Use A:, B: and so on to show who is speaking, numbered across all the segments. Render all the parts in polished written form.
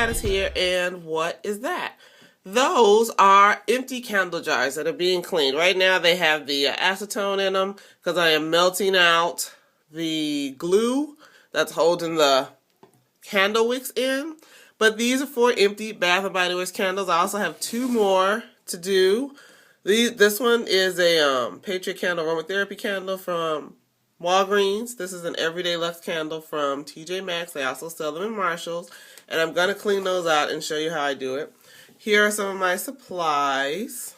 A: Cat is here, and what is that? Those are empty candle jars that are being cleaned. Right now they have the acetone in them because I am melting out the glue that's holding the candle wicks in. But these are 4 empty Bath & Body Works candles. I also have 2 more to do. This one is a Patriot Candle Aromatherapy candle from Walgreens. This is an Everyday Luxe candle from TJ Maxx. They also sell them in Marshalls. And I'm going to clean those out and show you how I do it. Here are some of my supplies.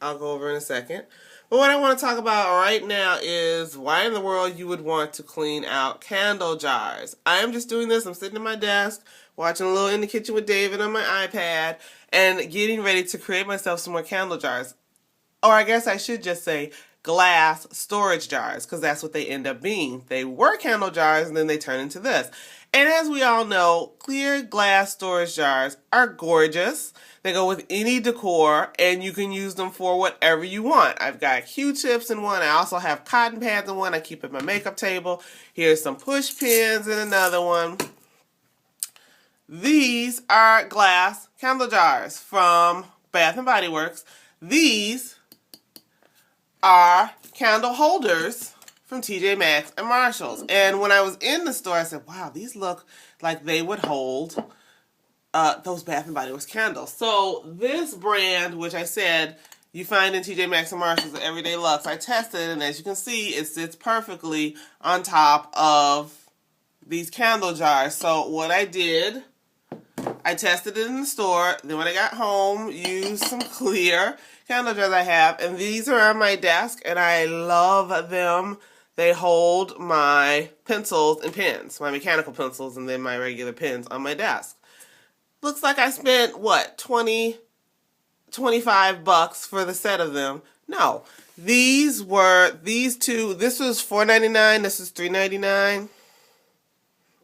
A: I'll go over in a second. But what I want to talk about right now is why in the world you would want to clean out candle jars. I am just doing this. I'm sitting at my desk, watching a little In the Kitchen with David on my iPad, and getting ready to create myself some more candle jars. Or I guess I should just say glass storage jars, because that's what they end up being. They were candle jars, and then they turn into this. And as we all know, clear glass storage jars are gorgeous. They go with any decor, and you can use them for whatever you want. I've got Q-tips in one. I also have cotton pads in one. I keep at my makeup table. Here's some push pins in another one. These are glass candle jars from Bath & Body Works. These are candle holders from TJ Maxx and Marshalls. And when I was in the store, I said, wow, these look like they would hold those Bath & Body Works candles. So this brand, which I said you find in TJ Maxx and Marshalls at Everyday Luxe, I tested it, and as you can see, it sits perfectly on top of these candle jars. So what I did, I tested it in the store. Then when I got home, used some clear candle jars I have, and these are on my desk, and I love them. They hold my pencils and pens, my mechanical pencils, and then my regular pens on my desk. Looks like I spent, what, $20, $25 for the set of them. No, these two, this was $4.99, this is $3.99.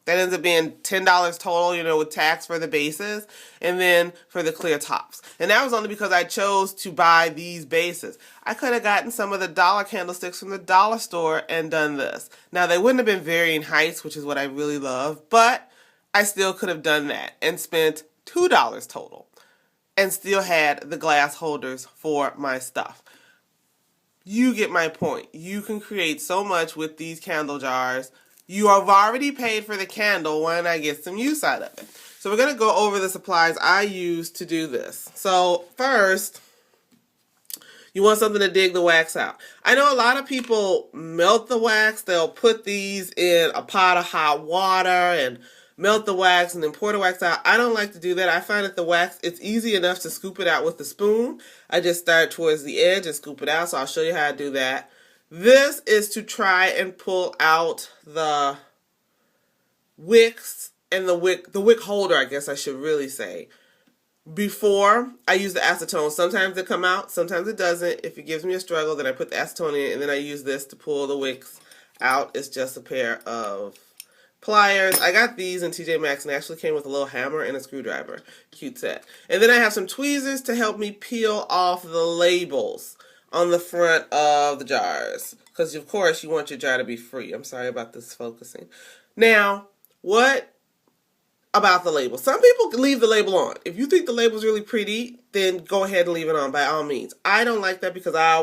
A: That ends up being $10 total, with tax for the bases, and then for the clear tops. And that was only because I chose to buy these bases. I could have gotten some of the dollar candlesticks from the dollar store and done this. Now, they wouldn't have been varying heights, which is what I really love, but I still could have done that and spent $2 total and still had the glass holders for my stuff. You get my point. You can create so much with these candle jars. You have already paid for the candle. Why not get some use out of it? So we're going to go over the supplies I use to do this. So first, you want something to dig the wax out. I know a lot of people melt the wax. They'll put these in a pot of hot water and melt the wax and then pour the wax out. I don't like to do that. I find that the wax, it's easy enough to scoop it out with the spoon. I just start towards the edge and scoop it out. So I'll show you how to do that. This is to try and pull out the wicks and the wick holder, I guess I should really say. Before I use the acetone, sometimes it come out, sometimes it doesn't. If it gives me a struggle, then I put the acetone in, and then I use this to pull the wicks out. It's just a pair of pliers. I got these in TJ Maxx, and it actually came with a little hammer and a screwdriver. Cute set. And then I have some tweezers to help me peel off the labels on the front of the jars, because of course you want your jar to be free. I'm sorry about this focusing. Now, what about the label? Some people leave the label on. If you think the label is really pretty, then go ahead and leave it on by all means. I don't like that because I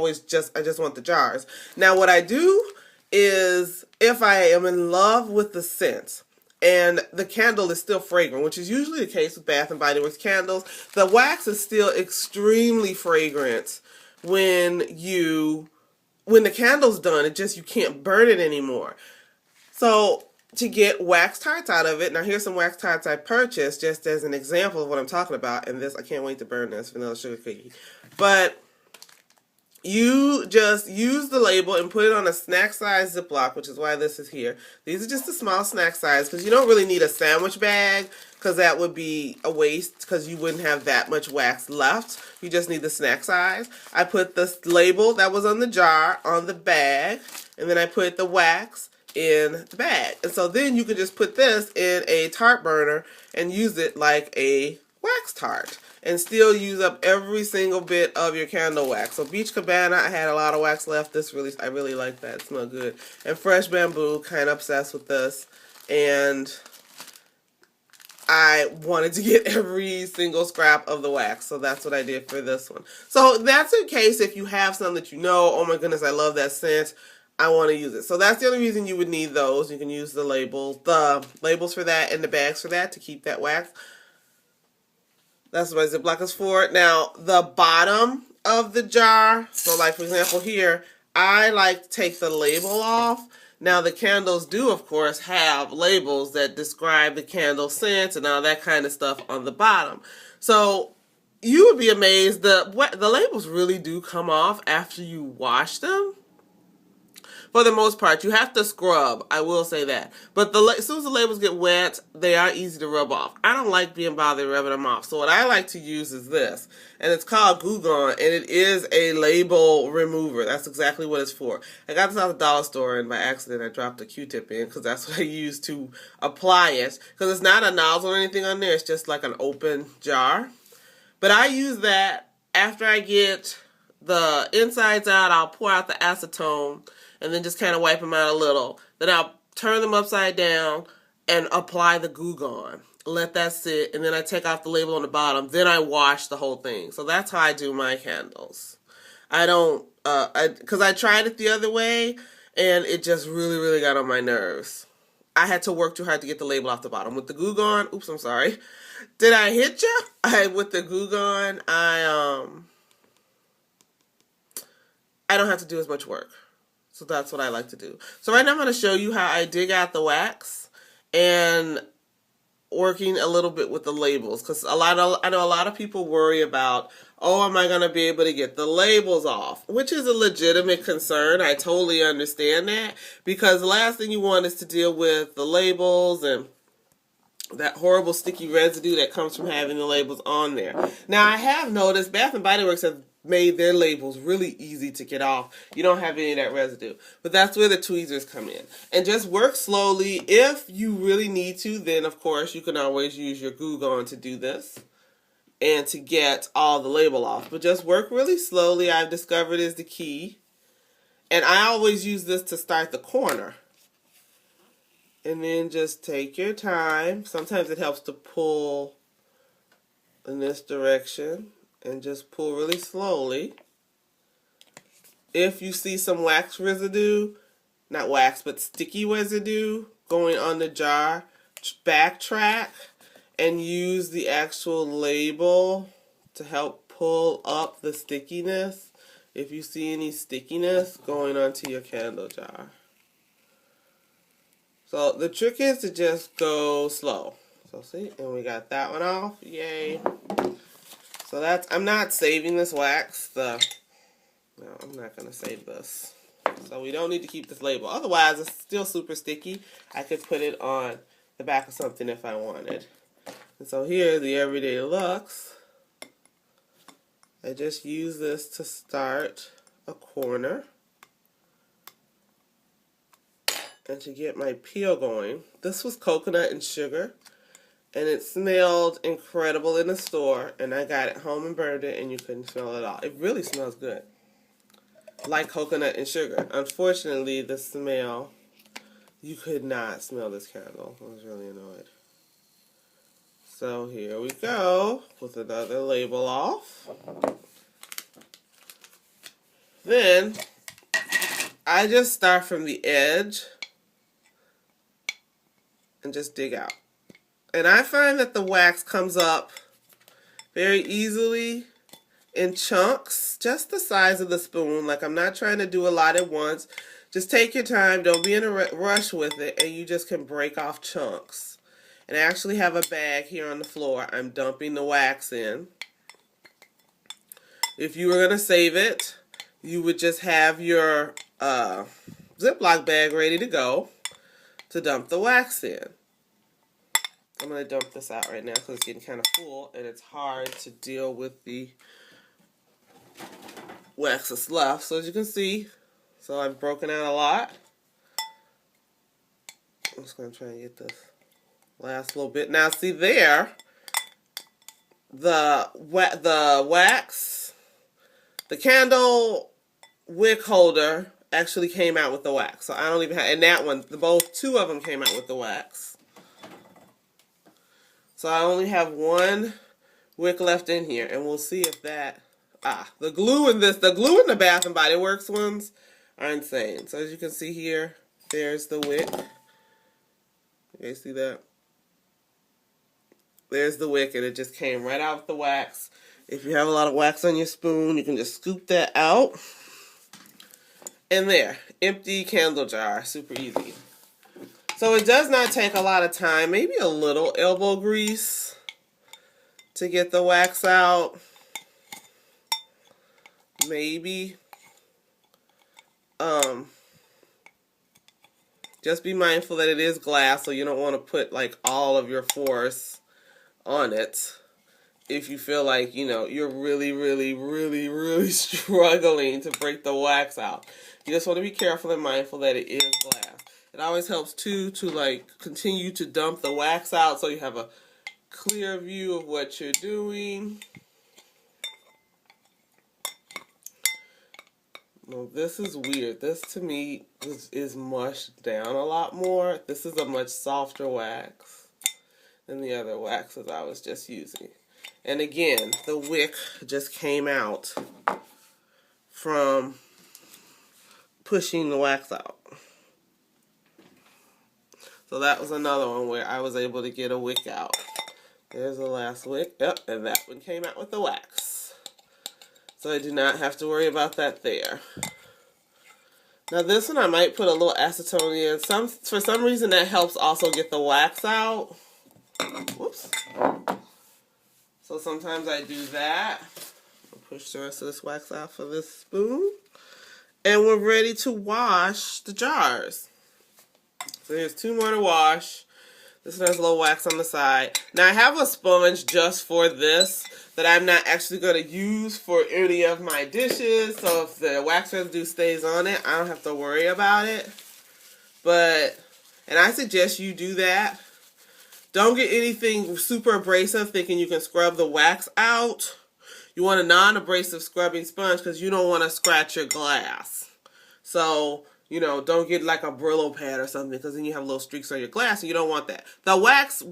A: just want the jars. Now, what I do is if I am in love with the scent and the candle is still fragrant, which is usually the case with Bath & Body Works candles, the wax is still extremely fragrant. When the candle's done, you can't burn it anymore. So to get wax tarts out of it, now here's some wax tarts I purchased just as an example of what I'm talking about. And this, I can't wait to burn this vanilla sugar cookie. But you just use the label and put it on a snack size Ziploc, which is why this is here. These are just a small snack size because you don't really need a sandwich bag, because that would be a waste because you wouldn't have that much wax left. You just need the snack size. I put the label that was on the jar on the bag, and then I put the wax in the bag. And so then you can just put this in a tart burner and use it like a wax tart and still use up every single bit of your candle wax. So Beach Cabana, I had a lot of wax left. I really like that. It smells good. And Fresh Bamboo, kind of obsessed with this. And I wanted to get every single scrap of the wax, so that's what I did for this one. So that's in case if you have some that you know, oh my goodness, I love that scent, I want to use it. So that's the only reason you would need those. You can use the labels for that and the bags for that to keep that wax. That's what my Ziploc is for. Now, the bottom of the jar, so like for example here, I like to take the label off. Now the candles do, of course, have labels that describe the candle scent and all that kind of stuff on the bottom. So you would be amazed, the labels really do come off after you wash them. For the most part, you have to scrub, I will say that. But as soon as the labels get wet, they are easy to rub off. I don't like being bothered rubbing them off. So what I like to use is this. And it's called Goo Gone, and it is a label remover. That's exactly what it's for. I got this out of the dollar store, and by accident I dropped a Q-tip in because that's what I use to apply it. Because it's not a nozzle or anything on there. It's just like an open jar. But I use that after I get the insides out. I'll pour out the acetone and then just kind of wipe them out a little. Then I'll turn them upside down and apply the Goo Gone. Let that sit, and then I take off the label on the bottom. Then I wash the whole thing. So that's how I do my candles. I don't, because I tried it the other way, and it just really, really got on my nerves. I had to work too hard to get the label off the bottom. With the Goo Gone, oops, I'm sorry. Did I hit you? With the Goo Gone, I don't have to do as much work. So that's what I like to do. So right now I'm going to show you how I dig out the wax and working a little bit with the labels. Because I know a lot of people worry about, oh, am I going to be able to get the labels off? Which is a legitimate concern. I totally understand that. Because the last thing you want is to deal with the labels and that horrible sticky residue that comes from having the labels on there. Now I have noticed Bath & Body Works have made their labels really easy to get off. You don't have any of that residue. But that's where the tweezers come in. And just work slowly. If you really need to, then of course you can always use your Goo Gone to do this and to get all the label off. But just work really slowly, I've discovered, is the key. And I always use this to start the corner. And then just take your time. Sometimes it helps to pull in this direction. And just pull really slowly. If you see some wax residue, not wax, but sticky residue going on the jar, backtrack and use the actual label to help pull up the stickiness. If you see any stickiness going onto your candle jar. So the trick is to just go slow. So see, and we got that one off. Yay. So that's, I'm not saving this wax. No, I'm not going to save this. So we don't need to keep this label. Otherwise, it's still super sticky. I could put it on the back of something if I wanted. And so here, the Everyday Looks. I just use this to start a corner. And to get my peel going. This was coconut and sugar. And it smelled incredible in the store. And I got it home and burned it, and you couldn't smell it at all. It really smells good. Like coconut and sugar. Unfortunately, the smell, you could not smell this candle. I was really annoyed. So here we go with another label off. Then, I just start from the edge and just dig out. And I find that the wax comes up very easily in chunks, just the size of the spoon. Like, I'm not trying to do a lot at once. Just take your time. Don't be in a rush with it, and you just can break off chunks. And I actually have a bag here on the floor. I'm dumping the wax in. If you were going to save it, you would just have your Ziploc bag ready to go to dump the wax in. I'm going to dump this out right now because it's getting kind of full and it's hard to deal with the wax that's left. So as you can see, so I've broken out a lot. I'm just going to try and get this last little bit. Now see there, the wax, the candle wick holder actually came out with the wax. So I don't even have, and that one, two of them came out with the wax. So I only have one wick left in here, and we'll see if that, the glue in the Bath and Body Works ones are insane. So as you can see here, there's the wick. You guys see that? There's the wick, and it just came right out with the wax. If you have a lot of wax on your spoon, you can just scoop that out. And there, empty candle jar, super easy. So it does not take a lot of time, maybe a little elbow grease to get the wax out. Maybe. Just be mindful that it is glass, so you don't want to put like all of your force on it. If you feel like, you know, you're really struggling to break the wax out. You just want to be careful and mindful that it is glass. It always helps too to like continue to dump the wax out so you have a clear view of what you're doing. Well, this is weird. This to me is mushed down a lot more. This is a much softer wax than the other waxes I was just using. And again, the wick just came out from pushing the wax out. So that was another one where I was able to get a wick out. There's the last wick. Yep, and that one came out with the wax. So I do not have to worry about that there. Now this one I might put a little acetone in. For some reason that helps also get the wax out. Whoops. So sometimes I do that. I'll push the rest of this wax out for this spoon. And we're ready to wash the jars. So here's 2 more to wash. This one has a little wax on the side. Now I have a sponge just for this that I'm not actually going to use for any of my dishes. So if the wax residue stays on it, I don't have to worry about it. And I suggest you do that. Don't get anything super abrasive thinking you can scrub the wax out. You want a non-abrasive scrubbing sponge because you don't want to scratch your glass. So, you know, don't get like a Brillo pad or something because then you have little streaks on your glass and you don't want that. The wax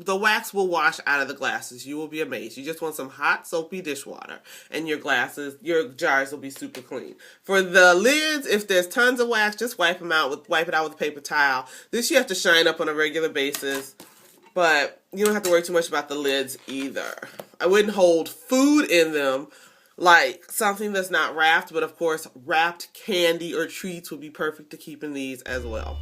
A: will wash out of the glasses. You will be amazed. You just want some hot soapy dishwater and your jars will be super clean. For the lids, if there's tons of wax, just wipe it out with a paper towel. This you have to shine up on a regular basis. But you don't have to worry too much about the lids either. I wouldn't hold food in them, like something that's not wrapped, but of course wrapped candy or treats would be perfect to keep in these as well.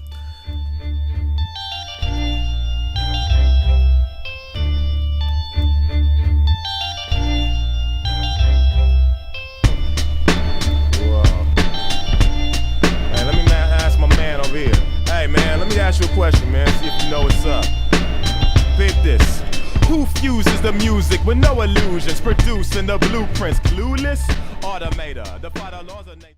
B: Hey, let me ask my man over here. Hey man, let me ask you a question, man. See if you know what's up. Pick this. Who fuses the music with no illusions, producing the blueprints? Clueless automator. The laws of nature.